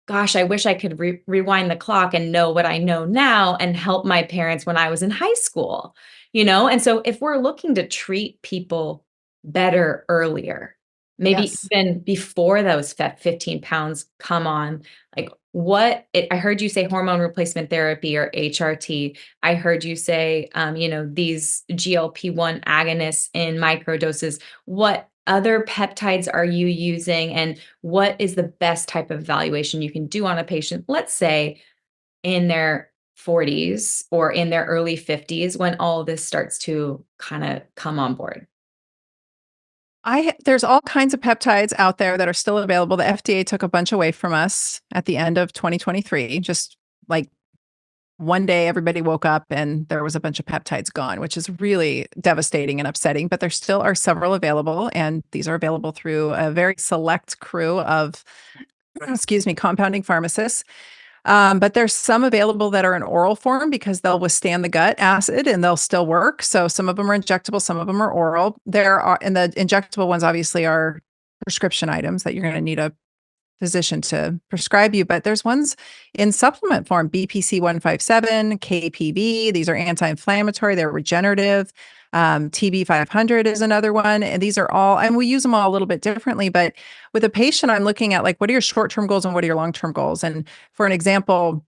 gosh, I wish I could rewind the clock and know what I know now and help my parents when I was in high school, And so if we're looking to treat people better earlier, maybe Yes. even before those 15 pounds come on, like I heard you say hormone replacement therapy or HRT. I heard you say, these GLP-1 agonists in microdoses. What other peptides are you using, and what is the best type of evaluation you can do on a patient, let's say in their 40s or in their early 50s, when all this starts to kind of come on board? There's all kinds of peptides out there that are still available. The FDA took a bunch away from us at the end of 2023. Just like one day, everybody woke up and there was a bunch of peptides gone, which is really devastating and upsetting. But there still are several available, and these are available through a very select crew of, excuse me, compounding pharmacists. But there's some available that are in oral form because they'll withstand the gut acid and they'll still work. So some of them are injectable, some of them are oral. And the injectable ones obviously are prescription items that you're going to need a physician to prescribe you. But there's ones in supplement form, BPC 157, KPV. These are anti-inflammatory, they're regenerative. TB 500 is another one. And these are all, and we use them all a little bit differently. But with a patient, I'm looking at like, what are your short-term goals and what are your long-term goals? And for an example,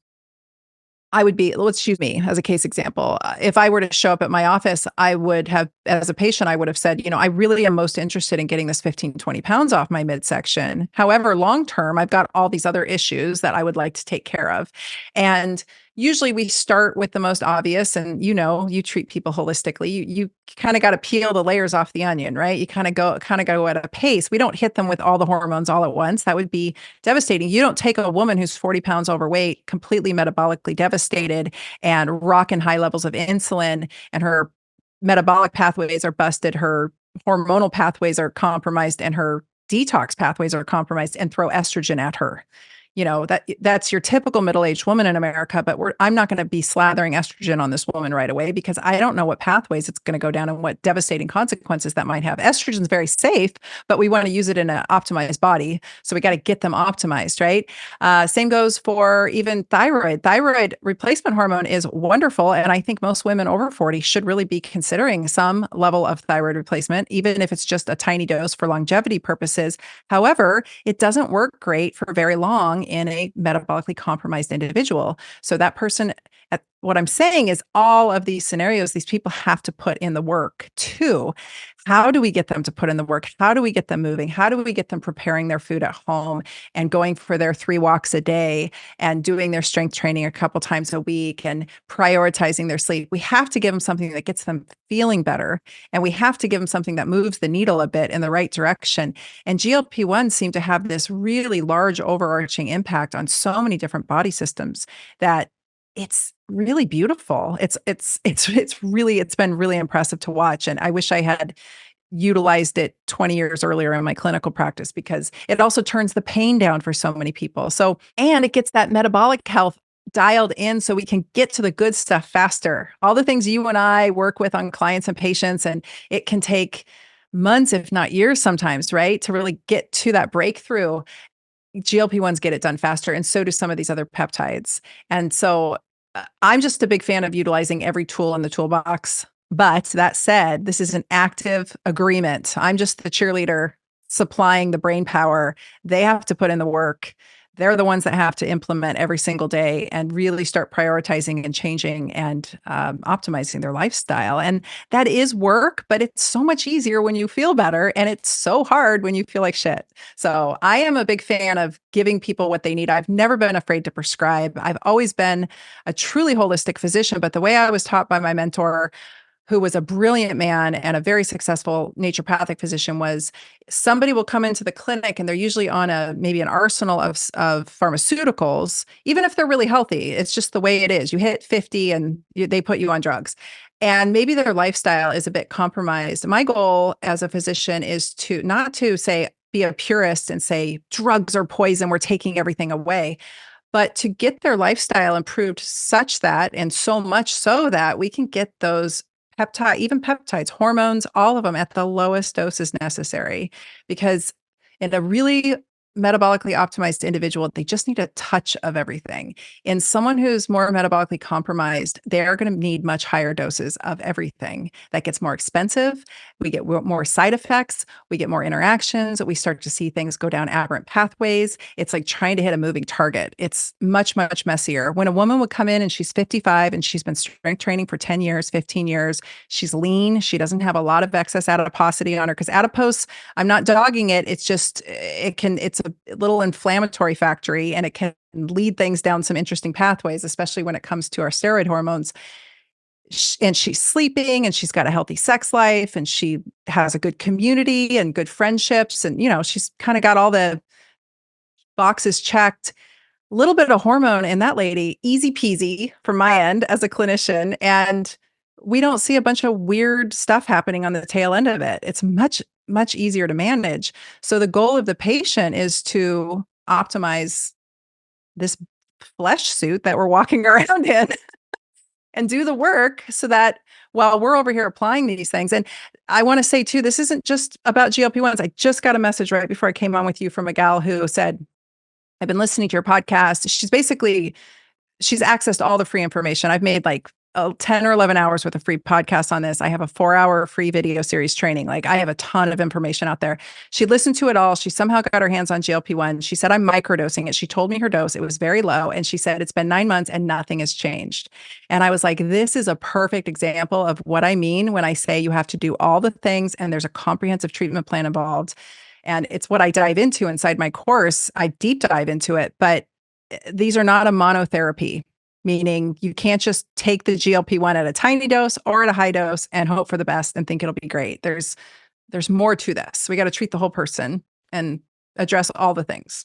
let's use me as a case example. If I were to show up at my office, I would have, as a patient, I would have said, I really am most interested in getting this 15, 20 pounds off my midsection. However, long term, I've got all these other issues that I would like to take care of. And usually we start with the most obvious, and you treat people holistically. You kind of got to peel the layers off the onion, right? You kind of go at a pace. We don't hit them with all the hormones all at once. That would be devastating. You don't take a woman who's 40 pounds overweight, completely metabolically devastated, and rocking high levels of insulin, and her metabolic pathways are busted, her hormonal pathways are compromised, and her detox pathways are compromised, and throw estrogen at her. That's your typical middle-aged woman in America, but I'm not going to be slathering estrogen on this woman right away because I don't know what pathways it's going to go down and what devastating consequences that might have. Estrogen is very safe, but we want to use it in an optimized body. So we got to get them optimized, right? Same goes for even thyroid. Thyroid replacement hormone is wonderful. And I think most women over 40 should really be considering some level of thyroid replacement, even if it's just a tiny dose for longevity purposes. However, it doesn't work great for very long in a metabolically compromised individual. So that person, what I'm saying is all of these scenarios, these people have to put in the work too. How do we get them to put in the work? How do we get them moving? How do we get them preparing their food at home and going for their 3 walks a day and doing their strength training a couple times a week and prioritizing their sleep? We have to give them something that gets them feeling better. And we have to give them something that moves the needle a bit in the right direction. And GLP-1 seem to have this really large overarching impact on so many different body systems that it's really beautiful. It's been really impressive to watch. And I wish I had utilized it 20 years earlier in my clinical practice because it also turns the pain down for so many people. So, and it gets that metabolic health dialed in so we can get to the good stuff faster. All the things you and I work with on clients and patients, and it can take months, if not years sometimes, right? To really get to that breakthrough. GLP-1s get it done faster, and so do some of these other peptides. And so I'm just a big fan of utilizing every tool in the toolbox. But that said, this is an active agreement. I'm just the cheerleader supplying the brain power. They have to put in the work. They're the ones that have to implement every single day and really start prioritizing and changing and optimizing their lifestyle. And that is work, but it's so much easier when you feel better. And it's so hard when you feel like shit. So I am a big fan of giving people what they need. I've never been afraid to prescribe. I've always been a truly holistic physician, but the way I was taught by my mentor, who was a brilliant man and a very successful naturopathic physician, was somebody will come into the clinic and they're usually on maybe an arsenal of pharmaceuticals, even if they're really healthy. It's just the way it is. You hit 50 and they put you on drugs. And maybe their lifestyle is a bit compromised. My goal as a physician is to not to say, be a purist and say drugs are poison, we're taking everything away. But to get their lifestyle improved such that, and so much so that we can get those even peptides, hormones, all of them at the lowest doses necessary. Because in a really metabolically optimized individual, they just need a touch of everything. In someone who's more metabolically compromised, they're going to need much higher doses of everything. That gets more expensive. We get more side effects. We get more interactions. We start to see things go down aberrant pathways. It's like trying to hit a moving target. It's much, much messier. When a woman would come in and she's 55 and she's been strength training for 10 years, 15 years, she's lean. She doesn't have a lot of excess adiposity on her, because adipose, I'm not dogging it. It's just, it's a little inflammatory factory, and it can lead things down some interesting pathways, especially when it comes to our steroid hormones. And she's sleeping, and she's got a healthy sex life, and she has a good community and good friendships. And, she's kind of got all the boxes checked. A little bit of hormone in that lady, easy peasy from my end as a clinician. And we don't see a bunch of weird stuff happening on the tail end of it. It's much, much easier to manage. So the goal of the patient is to optimize this flesh suit that we're walking around in and do the work so that while we're over here applying these things. And I want to say too, this isn't just about GLP-1s. I just got a message right before I came on with you from a gal who said, I've been listening to your podcast. She's accessed all the free information. I've made like 10 or 11 hours worth of free podcasts on this. I have a 4-hour free video series training. Like, I have a ton of information out there. She listened to it all. She somehow got her hands on GLP-1. She said, I'm microdosing it. She told me her dose. It was very low. And she said, it's been 9 months and nothing has changed. And I was like, this is a perfect example of what I mean when I say you have to do all the things and there's a comprehensive treatment plan involved. And it's what I dive into inside my course. I deep dive into it, but these are not a monotherapy, meaning you can't just take the GLP-1 at a tiny dose or at a high dose and hope for the best and think it'll be great. There's more to this. We got to treat the whole person and address all the things.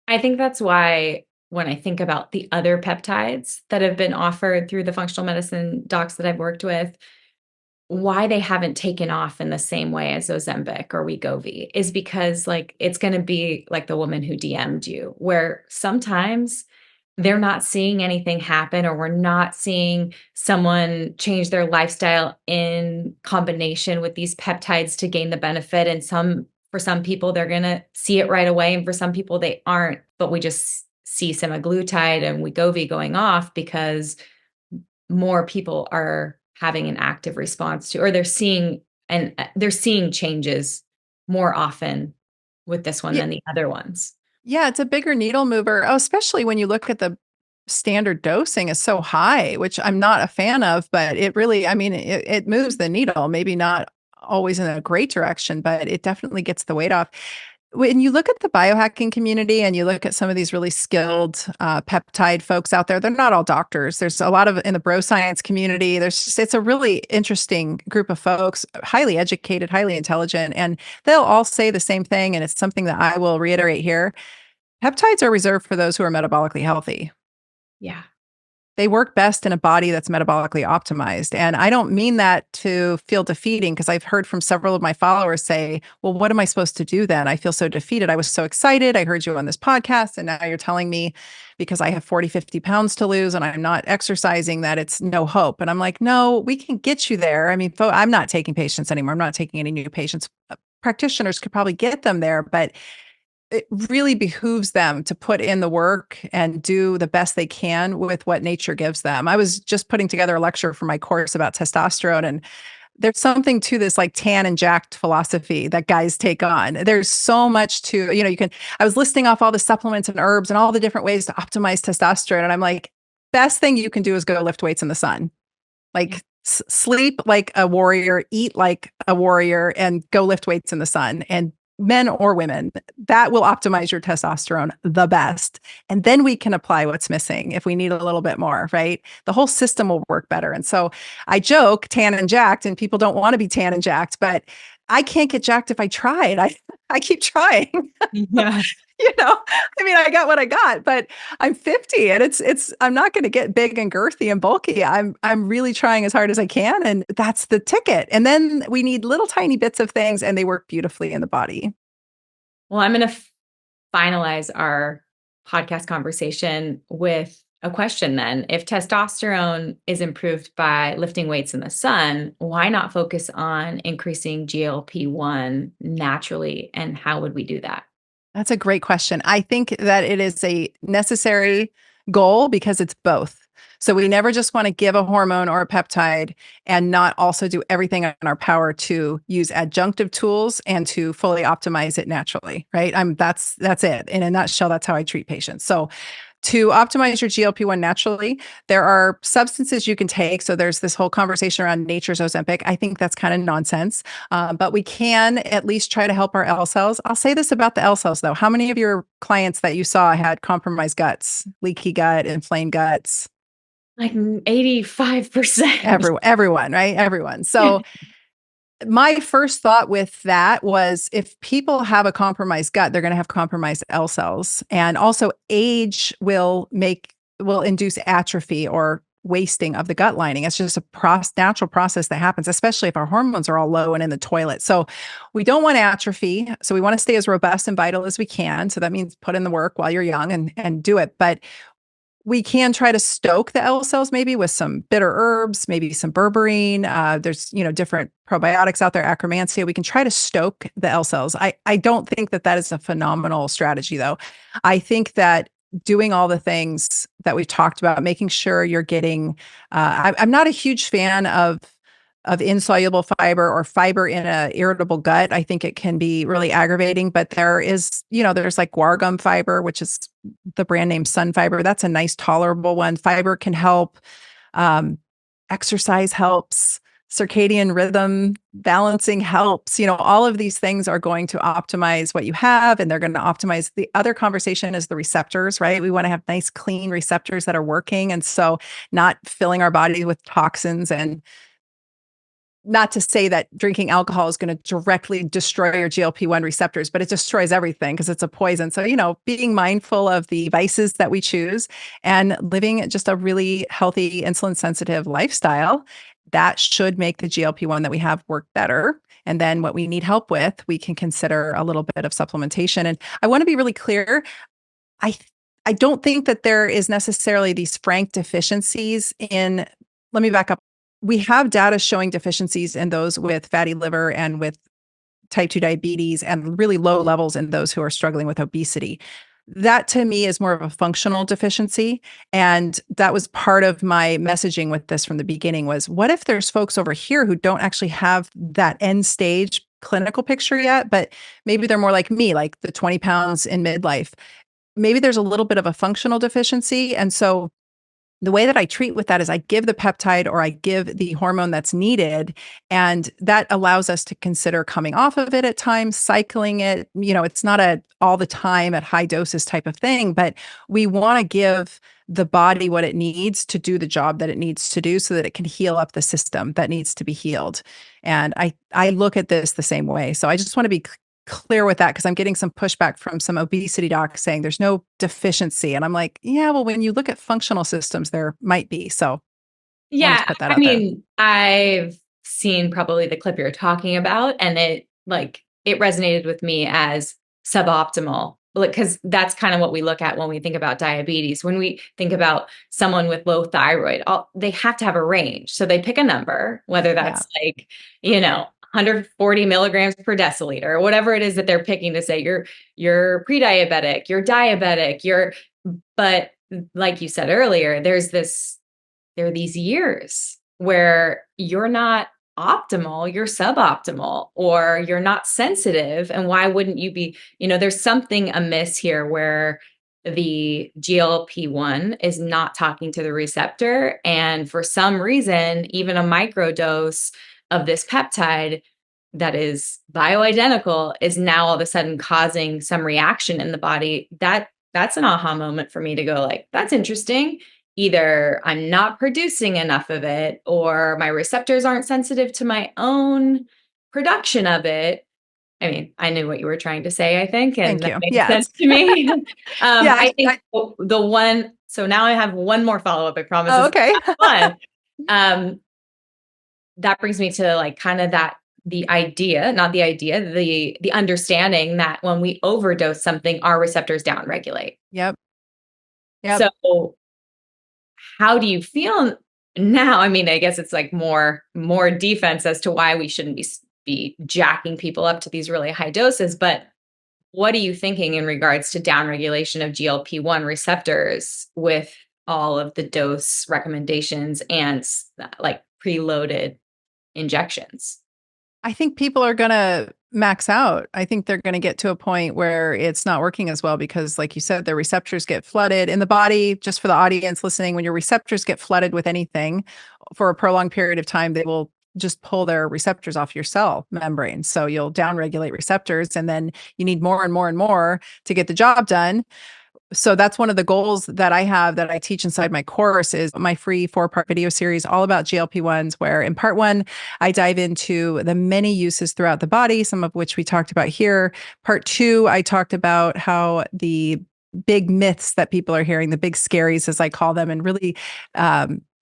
I think that's why when I think about the other peptides that have been offered through the functional medicine docs that I've worked with, why they haven't taken off in the same way as Ozempic or Wegovy is because, like, it's going to be like the woman who DM'd you, where sometimes they're not seeing anything happen, or we're not seeing someone change their lifestyle in combination with these peptides to gain the benefit. And for some people, they're going to see it right away. And for some people, they aren't. But we just see semaglutide and Wegovy going off because more people are having an active response to, or they're seeing changes more often with this one than the other ones. Yeah, it's a bigger needle mover, especially when you look at the standard dosing is so high, which I'm not a fan of, but it really, it moves the needle, maybe not always in a great direction, but it definitely gets the weight off. When you look at the biohacking community and you look at some of these really skilled peptide folks out there, they're not all doctors. There's a lot of in the bro science community. It's a really interesting group of folks, highly educated, highly intelligent, and they'll all say the same thing. And it's something that I will reiterate here. Peptides are reserved for those who are metabolically healthy. Yeah. They work best in a body that's metabolically optimized. And I don't mean that to feel defeating, because I've heard from several of my followers say, well, what am I supposed to do then? I feel so defeated. I was so excited. I heard you on this podcast. And now you're telling me because I have 40, 50 pounds to lose and I'm not exercising that it's no hope. And I'm like, no, we can get you there. I mean, I'm not taking patients anymore. I'm not taking any new patients. Practitioners could probably get them there, but it really behooves them to put in the work and do the best they can with what nature gives them. I was just putting together a lecture for my course about testosterone, and there's something to this like tan and jacked philosophy that guys take on. There's so much to, I was listing off all the supplements and herbs and all the different ways to optimize testosterone. And I'm like, best thing you can do is go lift weights in the sun. Like sleep like a warrior, eat like a warrior, and go lift weights in the sun. And men or women, that will optimize your testosterone the best. And then we can apply what's missing if we need a little bit more, right? The whole system will work better. And so I joke tan and jacked, and people don't want to be tan and jacked, but I can't get jacked if I tried. I keep trying. Yeah. I got what I got, but I'm 50 and I'm not going to get big and girthy and bulky. I'm really trying as hard as I can. And that's the ticket. And then we need little tiny bits of things, and they work beautifully in the body. Well, I'm going to finalize our podcast conversation with a question then. If testosterone is improved by lifting weights in the sun, why not focus on increasing GLP-1 naturally? And how would we do that? That's a great question. I think that it is a necessary goal because it's both. So we never just want to give a hormone or a peptide and not also do everything in our power to use adjunctive tools and to fully optimize it naturally, right? That's it. In a nutshell, that's how I treat patients. So to optimize your GLP-1 naturally, there are substances you can take. So there's this whole conversation around nature's Ozempic. I think that's kind of nonsense, but we can at least try to help our L cells. I'll say this about the L cells, though. How many of your clients that you saw had compromised guts, leaky gut, inflamed guts? Like 85%. Everyone, right? Everyone. So my first thought with that was if people have a compromised gut, they're going to have compromised L cells. And also age will induce atrophy or wasting of the gut lining. It's just a natural process that happens, especially if our hormones are all low and in the toilet. So we don't want atrophy. So we want to stay as robust and vital as we can. So that means put in the work while you're young and do it. But we can try to stoke the L cells maybe with some bitter herbs, maybe some berberine. There's, different probiotics out there, Akkermansia. We can try to stoke the L cells. I don't think that is a phenomenal strategy, though. I think that doing all the things that we've talked about, making sure you're getting, I'm not a huge fan of insoluble fiber or fiber in a irritable gut. I think it can be really aggravating, but there's like guar gum fiber, which is the brand name Sun Fiber. That's a nice tolerable one. Fiber can help. Exercise helps. Circadian rhythm balancing helps. All of these things are going to optimize what you have, and they're going to optimize. The other conversation is the receptors, right? We want to have nice, clean receptors that are working. And so not filling our body with toxins. And not to say that drinking alcohol is going to directly destroy your GLP-1 receptors, but it destroys everything because it's a poison. So, being mindful of the vices that we choose and living just a really healthy, insulin sensitive lifestyle, that should make the GLP-1 that we have work better. And then what we need help with, we can consider a little bit of supplementation. And I want to be really clear. I don't think that there is necessarily these frank deficiencies let me back up. We have data showing deficiencies in those with fatty liver and with type 2 diabetes and really low levels in those who are struggling with obesity. That to me is more of a functional deficiency. And that was part of my messaging with this from the beginning was, what if there's folks over here who don't actually have that end stage clinical picture yet, but maybe they're more like me, like the 20 pounds in midlife. Maybe there's a little bit of a functional deficiency. And so the way that I treat with that is I give the peptide or I give the hormone that's needed. And that allows us to consider coming off of it at times, cycling it. It's not all the time at high doses type of thing, but we want to give the body what it needs to do the job that it needs to do so that it can heal up the system that needs to be healed. And I look at this the same way. So I just want to be clear with that because I'm getting some pushback from some obesity docs saying there's no deficiency. And I'm like, yeah, well, when you look at functional systems, there might be. So I wanted Yeah, to put that out there. I've seen probably the clip you're talking about, and it resonated with me as suboptimal. Because that's kind of what we look at when we think about diabetes. When we think about someone with low thyroid, they have to have a range. So they pick a number, whether that's 140 milligrams per deciliter, or whatever it is that they're picking to say you're pre-diabetic, you're diabetic, but like you said earlier, there are these years where you're not optimal, you're suboptimal, or you're not sensitive. And why wouldn't you be? There's something amiss here where the GLP-1 is not talking to the receptor. And for some reason, even a microdose of this peptide that is bioidentical is now all of a sudden causing some reaction in the body. That's an aha moment for me to go like, that's interesting. Either I'm not producing enough of it, or my receptors aren't sensitive to my own production of it. I mean, I knew what you were trying to say, I think, and Thank that you. made Yeah. sense to me. Yeah. I think the one, so now I have one more follow-up, I promise. Oh, okay. One. That brings me to like kind of the understanding that when we overdose something, our receptors downregulate. Yep. Yep. So how do you feel now? I mean, I guess it's like more defense as to why we shouldn't be jacking people up to these really high doses, but what are you thinking in regards to downregulation of GLP-1 receptors with all of the dose recommendations and like preloaded injections? I think people are going to max out. I think they're going to get to a point where it's not working as well because, like you said, the receptors get flooded in the body. Just for the audience listening, when your receptors get flooded with anything for a prolonged period of time, they will just pull their receptors off your cell membrane. So you'll downregulate receptors, and then you need more and more and more to get the job done. So that's one of the goals that I have that I teach inside my course is my free 4-part video series all about GLP-1s, where in part 1, I dive into the many uses throughout the body, some of which we talked about here. Part 2, I talked about how the big myths that people are hearing, the big scaries, as I call them, and really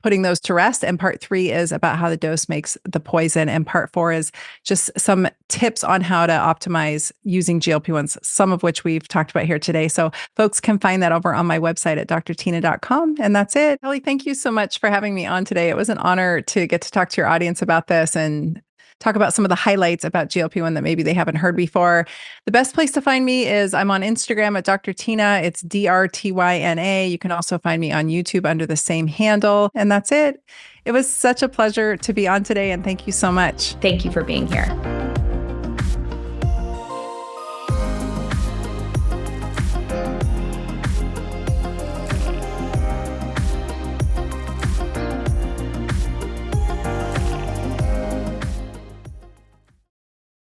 putting those to rest. And part 3 is about how the dose makes the poison. And part 4 is just some tips on how to optimize using GLP-1s, some of which we've talked about here today. So folks can find that over on my website at drtyna.com. And that's it. Kelly, thank you so much for having me on today. It was an honor to get to talk to your audience about this and talk about some of the highlights about GLP-1 that maybe they haven't heard before. The best place to find me is I'm on Instagram at Dr. Tyna. It's DRTYNA. You can also find me on YouTube under the same handle. And that's it. It was such a pleasure to be on today. And thank you so much. Thank you for being here.